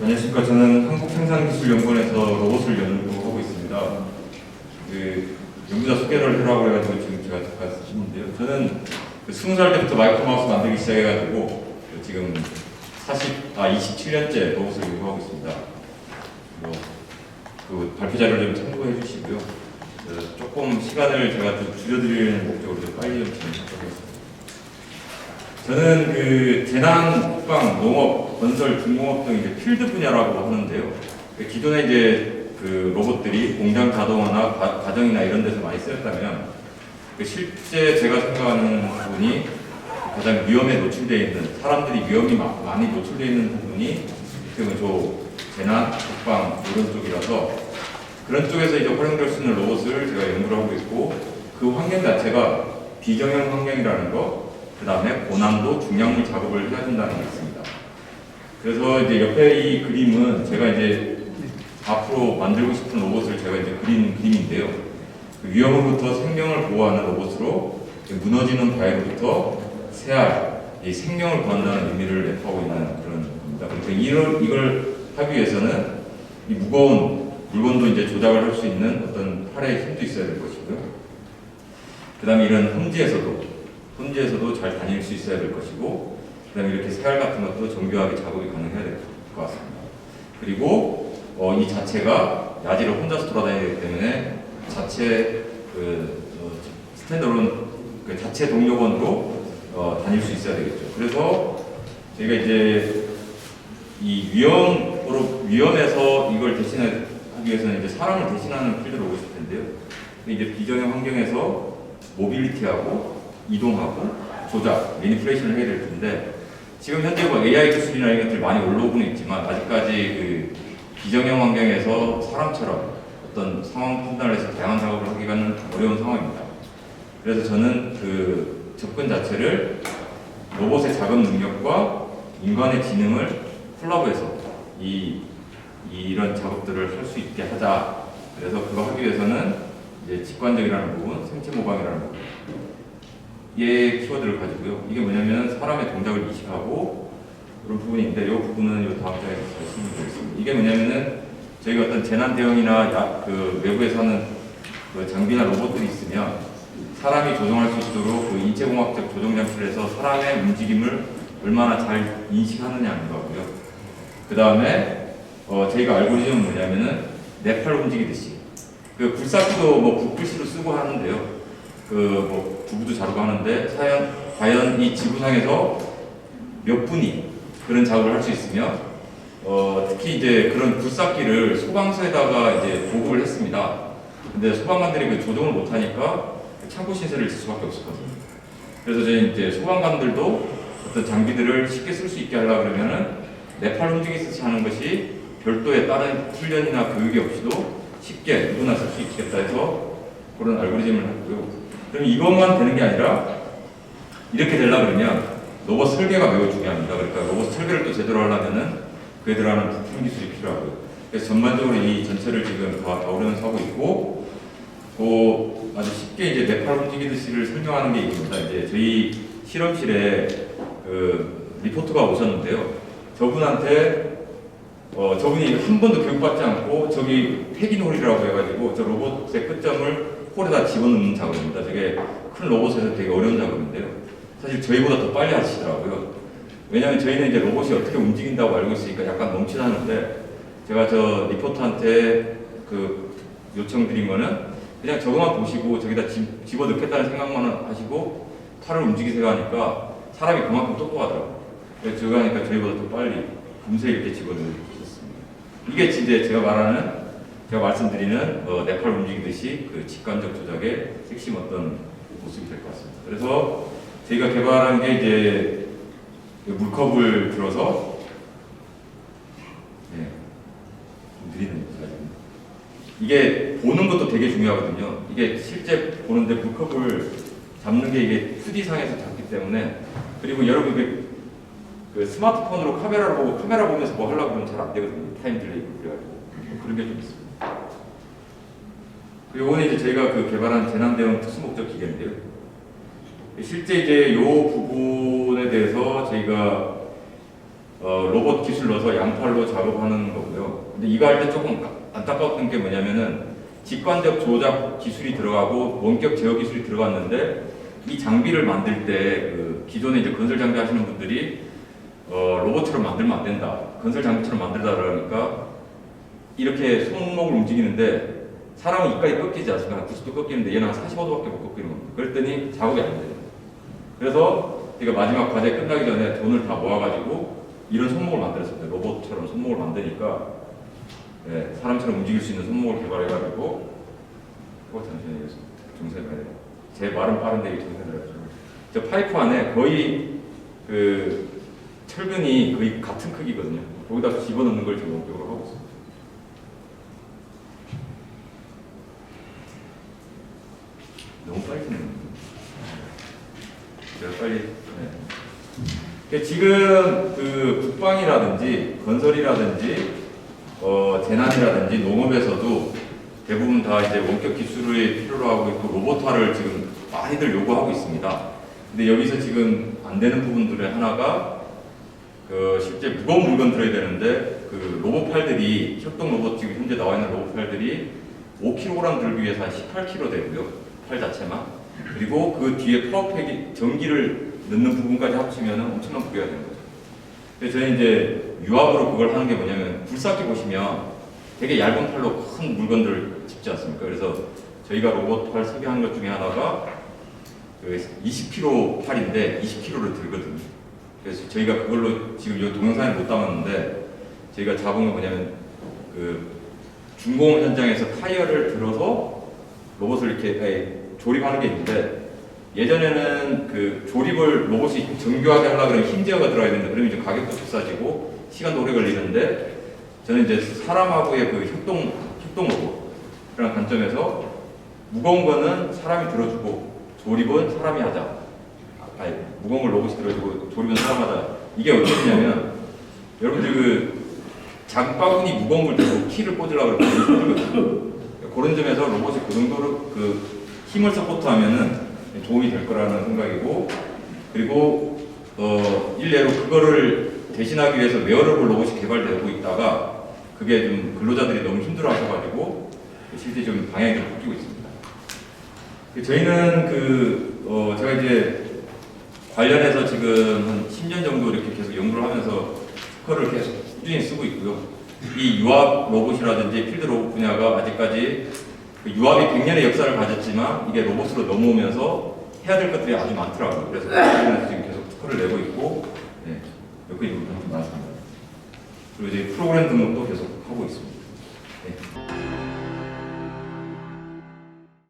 안녕하십니까. 저는 한국생산기술연구원에서 로봇을 연구하고 있습니다. 그 연구자 소개를 하라고 해가지고 지금 제가 잠깐 쓰시는데요. 저는 20살 때부터 마이크로마우스 만들기 시작해가지고 지금 27년째 로봇을 연구하고 있습니다. 그 발표 자료를 좀 참고해 주시고요. 조금 시간을 제가 좀 줄여드리는 목적으로 좀 빨리 좀 진행하도록 하겠습니다. 저는 그 재난, 국방, 농업, 건설, 중공업 등 이제 필드 분야라고 하는데요. 기존에 이제 그 로봇들이 공장 가동이나 가정이나 이런 데서 많이 쓰였다면 실제 제가 생각하는 부분이 가장 위험에 노출되어 있는, 사람들이 위험이 많이 노출되어 있는 부분이 지금 저 재난, 국방 이런 쪽이라서 그런 쪽에서 이제 활용될 수 있는 로봇을 제가 연구를 하고 있고, 그 환경 자체가 비정형 환경이라는 거, 그 다음에 고난도 중량물 작업을 해야 된다는 게 있습니다. 그래서 이제 옆에 이 그림은 제가 이제 앞으로 만들고 싶은 로봇을 제가 이제 그린 그림인데요. 그 위험으로부터 생명을 보호하는 로봇으로 무너지는 바위로부터 새알, 이 생명을 구한다는 의미를 내포하고 있는 그런 겁니다. 그러니까 이걸 하기 위해서는 이 무거운 물건도 이제 조작을 할 수 있는 어떤 팔의 힘도 있어야 될 것이고요. 그 다음에 이런 험지에서도 잘 다닐 수 있어야 될 것이고, 그 다음에 이렇게 새알 같은 것도 정교하게 작업이 가능해야 될 것 같습니다. 그리고 이 자체가 야지로 혼자서 돌아다니기 때문에 자체 스탠드론 자체 동력원으로 다닐 수 있어야 되겠죠. 그래서 저희가 이제 이 위험에서 이걸 대신하기 위해서는 이제 사람을 대신하는 필드 로봇일 텐데요. 이제 비정형 환경에서 모빌리티하고 이동하고 조작, 매니플레이션을 해야 될 텐데, 지금 현재 뭐 AI 기술이나 이런 것들이 많이 올라오고는 있지만 아직까지 그 비정형 환경에서 사람처럼 어떤 상황 판단을 해서 다양한 작업을 하기가는 어려운 상황입니다. 그래서 저는 그 접근 자체를 로봇의 작업 능력과 인간의 지능을 콜라보해서 이런 작업들을 할 수 있게 하자. 그래서 그거 하기 위해서는 이제 직관적이라는 부분, 생체 모방이라는 부분, 의 키워드를 가지고요. 이게 뭐냐면 사람의 동작을 인식하고 그런 부분인데, 이 부분은 이 다음 장에서 말씀드리겠습니다. 이게 뭐냐면은 저희가 어떤 재난 대응이나 그 외부에서 하는 그 장비나 로봇들이 있으면 사람이 조종할 수 있도록 그 인체공학적 조종 장치를 해서 사람의 움직임을 얼마나 잘 인식하느냐는 거고요. 그 다음에 저희가 알고리즘은 뭐냐면은 내 팔 움직이듯이, 그 굴삭기도 뭐 붓글씨로 쓰고 하는데요. 그 뭐 두부도 자르고 하는데 과연 이 지구상에서 몇 분이 그런 작업을 할 수 있으며, 특히 이제 그런 굴삭기를 소방서에다가 이제 보급을 했습니다. 근데 소방관들이 그 조종을 못하니까 창고 신세를 질 수밖에 없었거든요. 그래서 저희 이제 소방관들도 어떤 장비들을 쉽게 쓸 수 있게 하려고 그러면은 내 팔 움직이듯이 하는 것이 별도의 다른 훈련이나 교육이 없이도 쉽게 누구나 쓸 수 있겠다 해서 그런 알고리즘을 했고요. 그럼 이것만 되는 게 아니라 이렇게 되려고 그러면 로봇 설계가 매우 중요합니다. 그러니까 로봇 설계를 또 제대로 하려면은 그에 들어가는 부품 기술이 필요하고요. 그래서 전반적으로 이 전체를 지금 다 어려워서 하고 있고, 아주 쉽게 이제 내 팔 움직이듯이를 설명하는 게 이겁니다. 이제 저희 실험실에 그 리포터가 오셨는데요. 저분이 한 번도 교육받지 않고 저기 폐기놀이라고 해가지고 저 로봇의 끝점을 홀에다 집어넣는 작업입니다. 되게 큰 로봇에서 되게 어려운 작업인데요. 사실 저희보다 더 빨리 하시더라고요. 왜냐하면 저희는 이제 로봇이 어떻게 움직인다고 알고 있으니까 약간 멈칫하는데, 제가 저 리포터한테 그 요청드린 거는 그냥 저거만 보시고 저기다 집어넣겠다는 생각만 하시고 팔을 움직이세요 하니까 사람이 그만큼 똑똑하더라고요. 그래서 저거 하니까 저희보다 더 빨리 금세 이렇게 집어넣으셨습니다. 이게 진짜 제가 말씀드리는 내 팔 움직이듯이 그 직관적 조작의 핵심 어떤 모습이 될 것 같습니다. 그래서 저희가 개발한 게 이제 물컵을 들어서 좀 느리는 거죠. 이게 보는 것도 되게 중요하거든요. 이게 실제 보는데 물컵을 잡는 게 이게 2D상에서 잡기 때문에, 그리고 여러분 그 스마트폰으로 카메라 보면서 뭐 하려고 그러면 잘 안 되거든요. 타임 딜레이 그래가지고 그런 게 좀 있습니다. 그리고 이거는 이제 저희가 그 개발한 재난 대응 특수 목적 기계인데요. 실제 이제 요 부분에 대해서 저희가 로봇 기술 넣어서 양팔로 작업하는 거고요. 근데 이거 할 때 조금 안타까웠던 게 뭐냐면은 직관적 조작 기술이 들어가고 원격 제어 기술이 들어갔는데 이 장비를 만들 때 그 기존에 이제 건설 장비 하시는 분들이 로봇처럼 만들면 안 된다. 건설 장비처럼 만들다 그러니까 이렇게 손목을 움직이는데 사람은 이까지 꺾이지 않습니까? 90도 꺾이는데 얘는 한 45도밖에 못 꺾이는 겁니다. 그랬더니 작업이 안 돼요. 그래서 제가 마지막 과제 끝나기 전에 돈을 다 모아가지고 이런 손목을 만들었습니다. 로봇처럼 손목을 만드니까 사람처럼 움직일 수 있는 손목을 개발해가지고 잠시만요. 정선이 봐야 돼요. 제 말은 빠른데 이 정선이 해가지고 저 파이프 안에 거의 그 철근이 거의 같은 크기거든요. 거기다 집어넣는 걸 지금 목적으로 하고 있습니다. 너무 빨리 듣는 제가 빨리 지금 그 국방이라든지 건설이라든지 재난이라든지 농업에서도 대부분 다 이제 원격 기술을 필요로 하고 있고 로봇화를 지금 많이들 요구하고 있습니다. 근데 여기서 지금 안 되는 부분들의 하나가 그 실제 무거운 물건 들어야 되는데 그 로봇팔들이 협동 로봇 지금 현재 나와 있는 로봇팔들이 5kg 들기 위해서 한 18kg 되고요. 팔 자체만. 그리고 그 뒤에 파워팩이 전기를 넣는 부분까지 합치면 엄청난 무게가 되는 거죠. 그래서 저는 이제 유압으로 그걸 하는 게 뭐냐면 굴삭기 보시면 되게 얇은 팔로 큰 물건들을 짚지 않습니까? 그래서 저희가 로봇 팔 소개하는 것 중에 하나가 그 20kg 팔인데 20kg를 들거든요. 그래서 저희가 그걸로 지금 이 동영상에 못 담았는데 저희가 잡은 건 뭐냐면 그 중공 현장에서 타이어를 들어서 로봇을 이렇게 조립하는 게 있는데 예전에는 그 조립을 로봇이 정교하게 하려고 그러면 힘 제어가 들어가야 되는데 그러면 이제 가격도 비싸지고 시간도 오래 걸리는데 저는 이제 사람하고의 그 협동 로봇이라는 관점에서 무거운 거는 사람이 들어주고 조립은 사람이 하자. 무거운 걸 로봇이 들어주고 조립은 사람 하자. 이게 어떻게냐면 여러분들 그 장바구니 무거운 걸 들고 키를 꽂으려고 그러거든요. 그런 점에서 로봇이 그 정도로 그 힘을 서포트하면은 도움이 될 거라는 생각이고 그리고 일례로 그거를 대신하기 위해서 웨어러블 로봇이 개발되고 있다가 그게 좀 근로자들이 너무 힘들어하셔가지고 실제 좀 방향이 좀 바뀌고 있습니다. 저희는 제가 이제 관련해서 지금 한 10년 정도 이렇게 계속 연구를 하면서 특허를 계속 꾸준히 쓰고 있고요. 이 유압 로봇이라든지 필드 로봇 분야가 아직까지 그 유압이 100년의 역사를 가졌지만 이게 로봇으로 넘어오면서 해야 될 것들이 아주 많더라고요. 그래서 지금 계속 특허를 내고 있고 여기까지 많습니다. 그리고 이제 프로그램 등록도 계속 하고 있습니다.